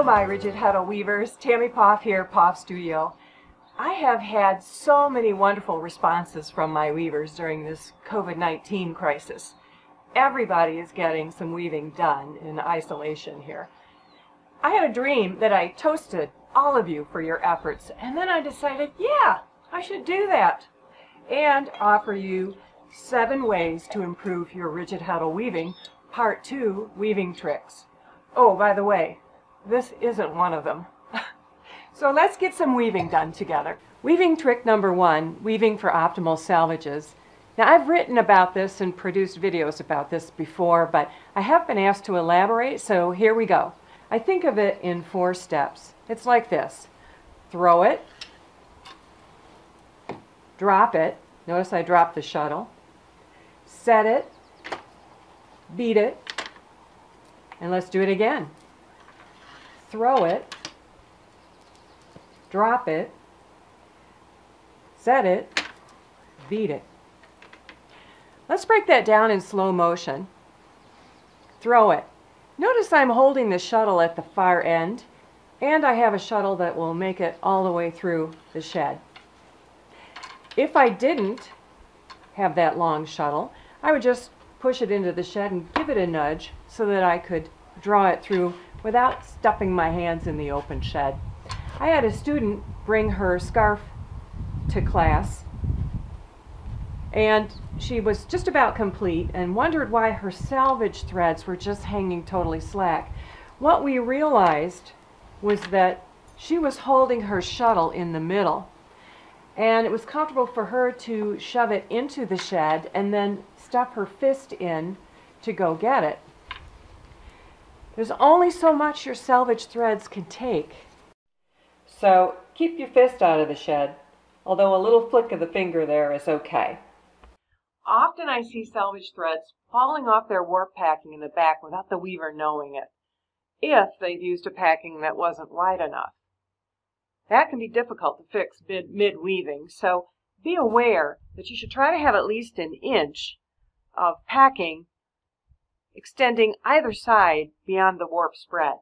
Hello, my rigid Heddle weavers. Tammy Poff here, Poff Studio. I have had so many wonderful responses from my weavers during this COVID-19 crisis. Everybody is getting some weaving done in isolation here. I had a dream that I toasted all of you for your efforts, and then I decided, yeah, I should do that and offer you 7 ways to improve your rigid Heddle weaving, Part 2, Weaving Tricks. Oh, by the way, this isn't one of them. So let's get some weaving done together. Weaving trick number 1, weaving for optimal salvages. Now, I've written about this and produced videos about this before, but I have been asked to elaborate, so here we go. I think of it in 4 steps. It's like this. Throw it, drop it, notice I dropped the shuttle, set it, beat it, and let's do it again. Throw it, drop it, set it, beat it. Let's break that down in slow motion. Throw it. Notice I'm holding the shuttle at the far end, and I have a shuttle that will make it all the way through the shed. If I didn't have that long shuttle, I would just push it into the shed and give it a nudge so that I could draw it through without stuffing my hands in the open shed. I had a student bring her scarf to class, and she was just about complete and wondered why her salvage threads were just hanging totally slack. What we realized was that she was holding her shuttle in the middle, and it was comfortable for her to shove it into the shed and then stuff her fist in to go get it. There's only so much your salvage threads can take. So keep your fist out of the shed, although a little flick of the finger there is okay. Often I see salvage threads falling off their warp packing in the back without the weaver knowing it, if they've used a packing that wasn't wide enough. That can be difficult to fix mid-weaving, so be aware that you should try to have at least an inch of packing extending either side beyond the warp spread.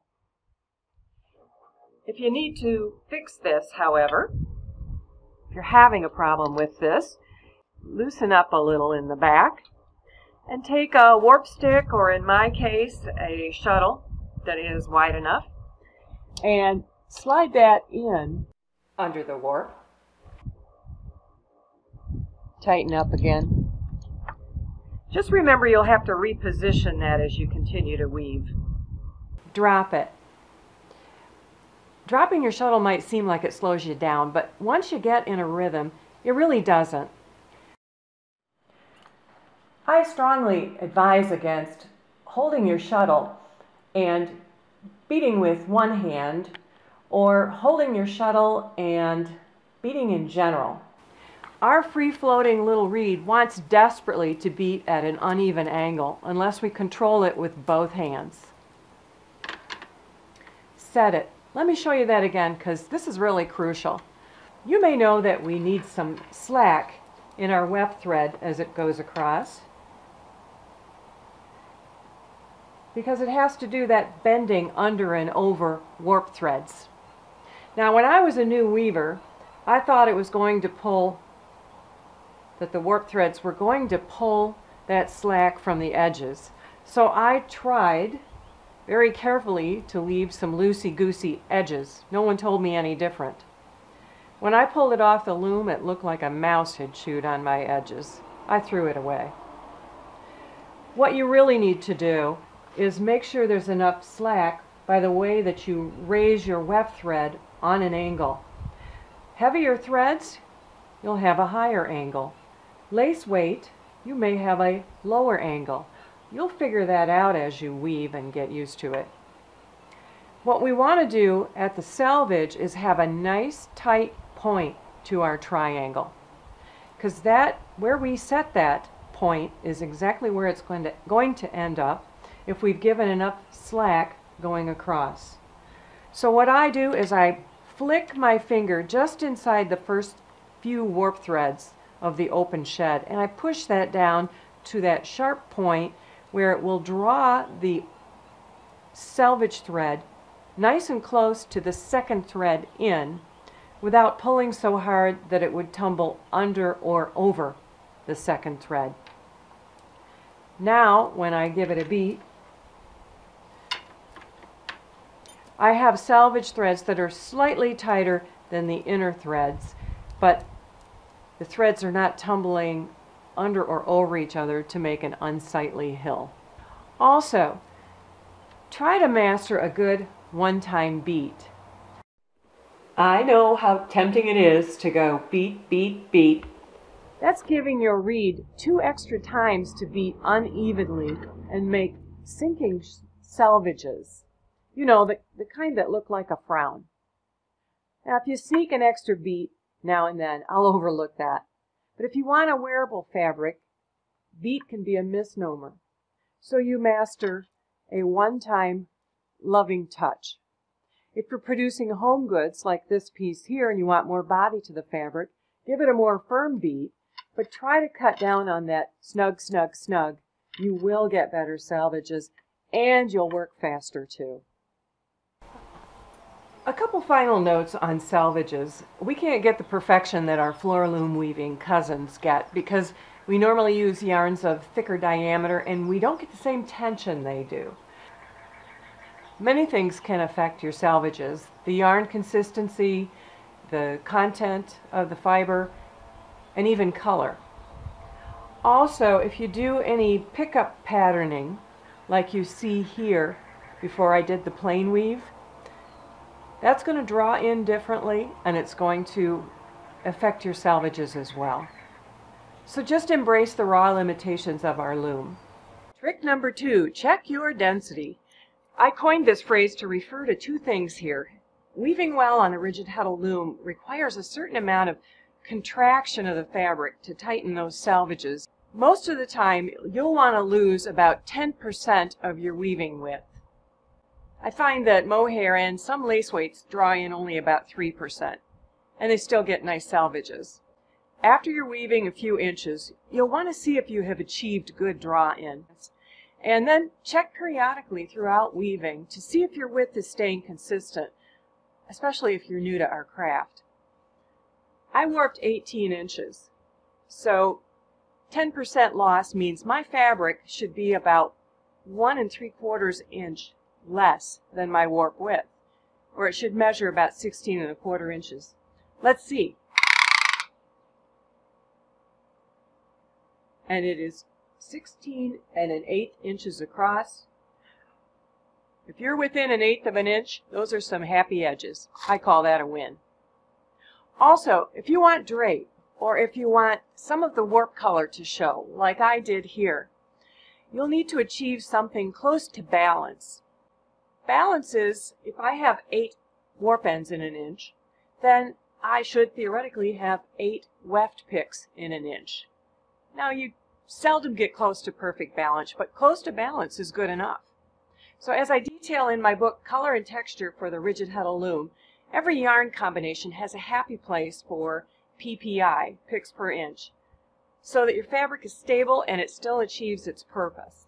If you need to fix this, however, if you're having a problem with this, loosen up a little in the back and take a warp stick, or in my case, a shuttle that is wide enough, and slide that in under the warp. Tighten up again. Just remember you'll have to reposition that as you continue to weave. Drop it. Dropping your shuttle might seem like it slows you down, but once you get in a rhythm, it really doesn't. I strongly advise against holding your shuttle and beating with one hand, or holding your shuttle and beating in general. Our free-floating little reed wants desperately to beat at an uneven angle unless we control it with both hands. Set it. Let me show you that again, because this is really crucial. You may know that we need some slack in our weft thread as it goes across, because it has to do that bending under and over warp threads. Now, when I was a new weaver, I thought it was going to pull, that the warp threads were going to pull that slack from the edges. So I tried very carefully to leave some loosey-goosey edges. No one told me any different. When I pulled it off the loom, it looked like a mouse had chewed on my edges. I threw it away. What you really need to do is make sure there's enough slack by the way that you raise your weft thread on an angle. Heavier threads, you'll have a higher angle. Lace weight, you may have a lower angle. You'll figure that out as you weave and get used to it. What we want to do at the salvage is have a nice tight point to our triangle, because that, where we set that point, is exactly where it's going to end up if we've given enough slack going across. So what I do is I flick my finger just inside the first few warp threads of the open shed, and I push that down to that sharp point where it will draw the salvage thread nice and close to the second thread in without pulling so hard that it would tumble under or over the second thread. Now, when I give it a beat, I have salvage threads that are slightly tighter than the inner threads, but the threads are not tumbling under or over each other to make an unsightly hill. Also, try to master a good one-time beat. I know how tempting it is to go beat, beat, beat. That's giving your reed 2 extra times to beat unevenly and make sinking salvages. You know, the kind that look like a frown. Now, if you sneak an extra beat now and then, I'll overlook that. But if you want a wearable fabric, beat can be a misnomer. So you master a one-time loving touch. If you're producing home goods like this piece here and you want more body to the fabric, give it a more firm beat, but try to cut down on that snug, snug, snug. You will get better salvages and you'll work faster too. A couple final notes on salvages. We can't get the perfection that our floor loom weaving cousins get because we normally use yarns of thicker diameter and we don't get the same tension they do. Many things can affect your salvages. The yarn consistency, the content of the fiber, and even color. Also, if you do any pickup patterning, like you see here before I did the plain weave, that's going to draw in differently and it's going to affect your salvages as well. So just embrace the raw limitations of our loom. Trick number 2, check your density. I coined this phrase to refer to 2 things here. Weaving well on a rigid Heddle loom requires a certain amount of contraction of the fabric to tighten those salvages. Most of the time, you'll want to lose about 10% of your weaving width. I find that mohair and some lace weights draw in only about 3%, and they still get nice salvages. After you're weaving a few inches, you'll want to see if you have achieved good draw-in. And then check periodically throughout weaving to see if your width is staying consistent, especially if you're new to our craft. I warped 18 inches, so 10% loss means my fabric should be about 1 3/4 inch less than my warp width, or it should measure about 16 1/4 inches. Let's see. And it is 16 1/8 inches across. If you're within 1/8 of an inch, those are some happy edges. I call that a win. Also, if you want drape, or if you want some of the warp color to show, like I did here, you'll need to achieve something close to balance. Balance is, if I have 8 warp ends in 1 inch, then I should theoretically have 8 weft picks in 1 inch. Now, you seldom get close to perfect balance, but close to balance is good enough. So as I detail in my book, Color and Texture for the Rigid Heddle Loom, every yarn combination has a happy place for PPI, picks per inch, so that your fabric is stable and it still achieves its purpose.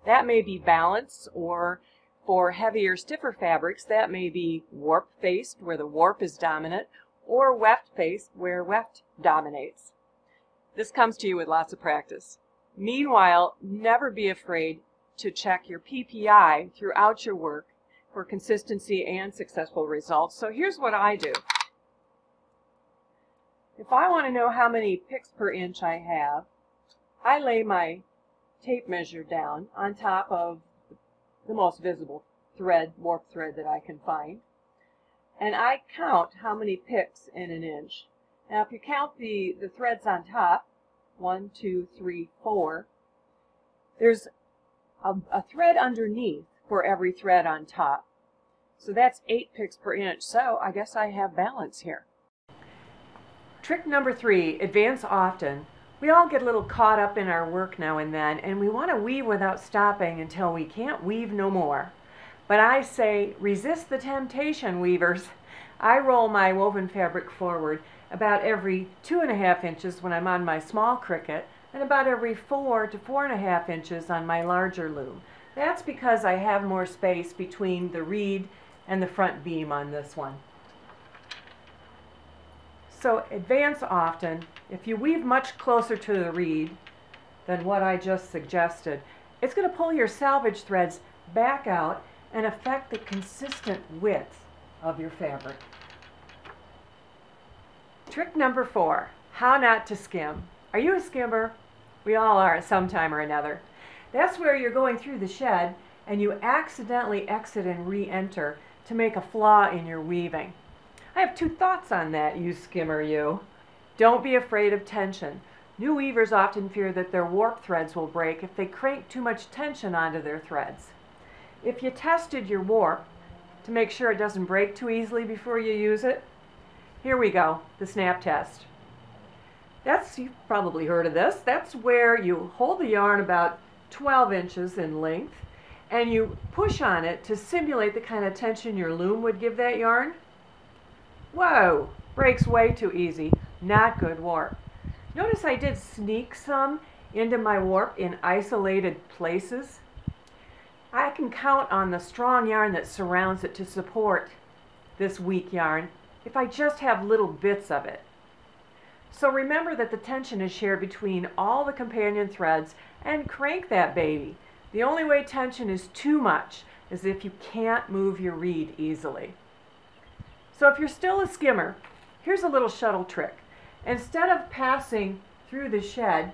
That may be balance, or for heavier, stiffer fabrics, that may be warp-faced, where the warp is dominant, or weft-faced, where weft dominates. This comes to you with lots of practice. Meanwhile, never be afraid to check your PPI throughout your work for consistency and successful results. So here's what I do. If I want to know how many picks per inch I have, I lay my tape measure down on top of the most visible thread, warp thread that I can find, and I count how many picks in 1 inch. Now if you count the threads on top, 1, 2, 3, 4, there's a thread underneath for every thread on top. So that's 8 picks per inch, so I guess I have balance here. Trick number 3, advance often. We all get a little caught up in our work now and then, and we want to weave without stopping until we can't weave no more. But I say, resist the temptation, weavers. I roll my woven fabric forward about every 2.5 inches when I'm on my small cricket, and about every 4 to 4.5 inches on my larger loom. That's because I have more space between the reed and the front beam on this one. So advance often. If you weave much closer to the reed than what I just suggested, it's going to pull your salvage threads back out and affect the consistent width of your fabric. Trick number 4, how not to skim. Are you a skimmer? We all are at some time or another. That's where you're going through the shed and you accidentally exit and re-enter to make a flaw in your weaving. I have 2 thoughts on that, you skimmer you. Don't be afraid of tension. New weavers often fear that their warp threads will break if they crank too much tension onto their threads. If you tested your warp to make sure it doesn't break too easily before you use it, here we go, the snap test. You've probably heard of this. That's where you hold the yarn about 12 inches in length and you push on it to simulate the kind of tension your loom would give that yarn. Whoa, breaks way too easy. Not good warp. Notice I did sneak some into my warp in isolated places. I can count on the strong yarn that surrounds it to support this weak yarn if I just have little bits of it. So remember that the tension is shared between all the companion threads and crank that baby. The only way tension is too much is if you can't move your reed easily. So if you're still a skimmer, here's a little shuttle trick. Instead of passing through the shed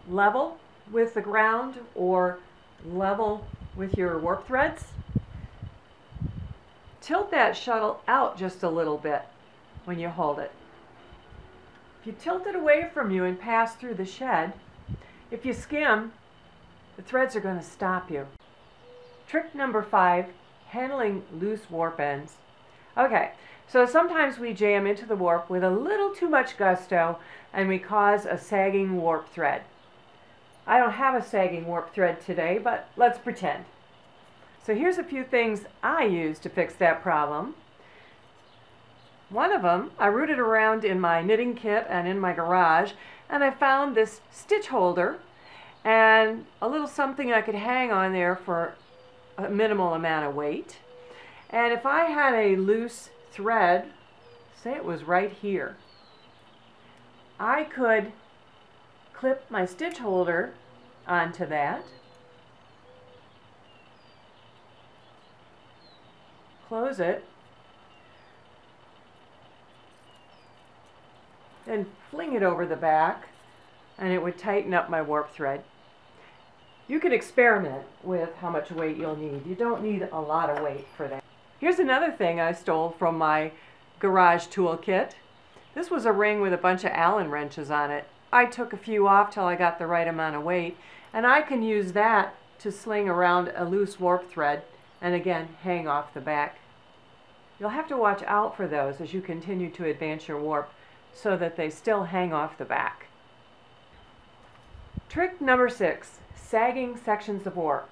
level with the ground or level with your warp threads, tilt that shuttle out just a little bit when you hold it. If you tilt it away from you and pass through the shed, if you skim, the threads are going to stop you. Trick number 5, handling loose warp ends. Okay, so sometimes we jam into the warp with a little too much gusto and we cause a sagging warp thread. I don't have a sagging warp thread today, but let's pretend. So here's a few things I use to fix that problem. One of them, I rooted around in my knitting kit and in my garage, and I found this stitch holder and a little something I could hang on there for a minimal amount of weight. And if I had a loose thread, say it was right here, I could clip my stitch holder onto that, close it, then fling it over the back, and it would tighten up my warp thread. You can experiment with how much weight you'll need. You don't need a lot of weight for that. Here's another thing I stole from my garage toolkit. This was a ring with a bunch of Allen wrenches on it. I took a few off till I got the right amount of weight, and I can use that to sling around a loose warp thread and again hang off the back. You'll have to watch out for those as you continue to advance your warp so that they still hang off the back. Trick number 6, sagging sections of warp.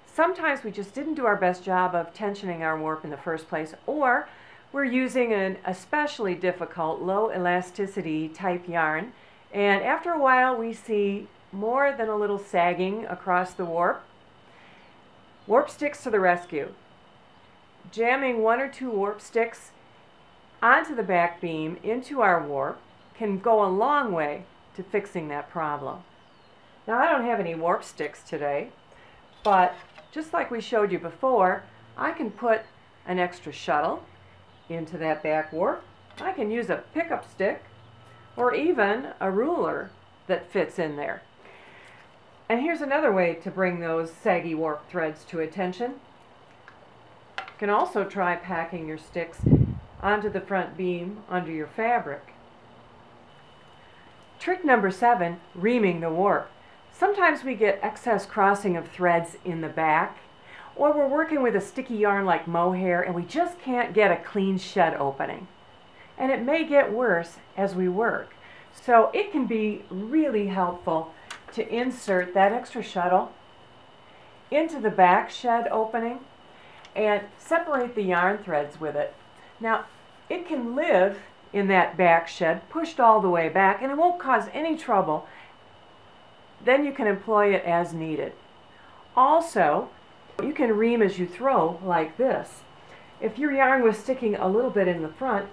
Sometimes we just didn't do our best job of tensioning our warp in the first place, or we're using an especially difficult low elasticity type yarn, and after a while we see more than a little sagging across the warp. Warp sticks to the rescue. Jamming 1 or 2 warp sticks onto the back beam into our warp can go a long way to fixing that problem. Now I don't have any warp sticks today, but just like we showed you before, I can put an extra shuttle into that back warp. I can use a pickup stick or even a ruler that fits in there. And here's another way to bring those saggy warp threads to attention. You can also try packing your sticks onto the front beam under your fabric. Trick number 7, reaming the warp. Sometimes we get excess crossing of threads in the back, or we're working with a sticky yarn like mohair and we just can't get a clean shed opening. And it may get worse as we work. So it can be really helpful to insert that extra shuttle into the back shed opening and separate the yarn threads with it. Now, it can live in that back shed, pushed all the way back, and it won't cause any trouble. Then you can employ it as needed. Also, you can ream as you throw like this. if your yarn was sticking a little bit in the front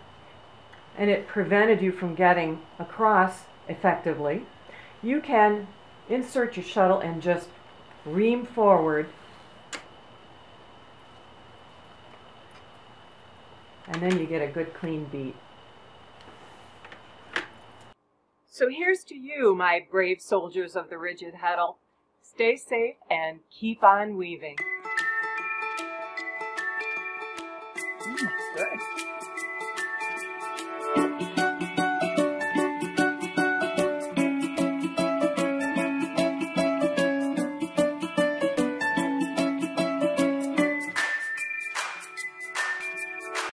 and it prevented you from getting across effectively, you can insert your shuttle and just ream forward, and then you get a good clean beat. So here's to you, my brave soldiers of the rigid heddle. Stay safe and keep on weaving. Good.